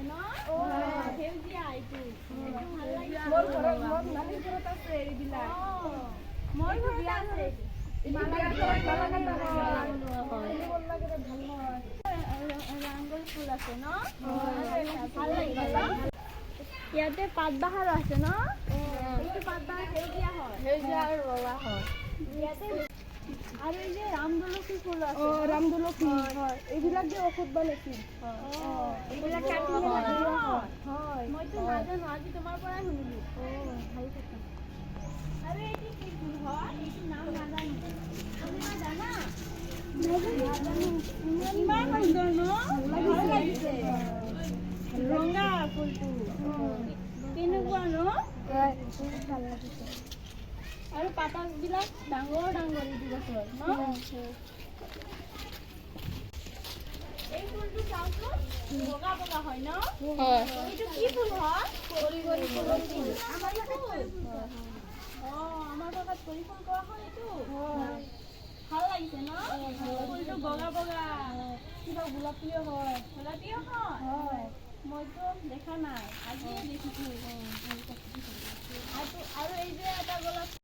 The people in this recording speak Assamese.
ন সেউজীয়া এইটো ভাল লাগিছে মোৰ ঘৰত নানিৰ ঘৰত আছে এইবিলাক মোৰ ঘৰত আছে ৰাংগল ফুল আছে ন ভাল লাগিছে ন ইয়াতে পাতবাহাৰ আছে ন এইটো পাতবাহাৰ সেউজীয়া হয় আৰু ৰঙা হয় ইয়াতে আৰু এই যে ৰামদুলসী ফুল আছে ৰামদুলসী হয় এইবিলাক যে ঔষধ বনাইছিল এইবিলাক কাটি হয় মইতো নাজানো আজি তোমাৰ পৰাই শুনিলো ভাল কথা আৰু এইটো কি ফুল হয় এইটো নাম নাজানো তুমি জানা নাজানো ইমান সুন্দৰ ন ভাল লাগিছে ৰঙা ফুলটো কেনেকুৱা ন ভাল লাগিছে আৰু পাতাবিলাক ডাঙৰ ডাঙৰ এইটো গছৰ ন এই ফুলটো চাওঁচোন বগা বগা হয় ন এইটো কি ফুল হয় আমাৰ জেগাত কৰি ফুল কোৱা হয় এইটো ভাল লাগিছে ন ফুলটো বগা বগা কিবা গোলাপীও হয় মইতো দেখা নাই আজিয়ে দেখিছো আৰু এই যে এটা গোলাপ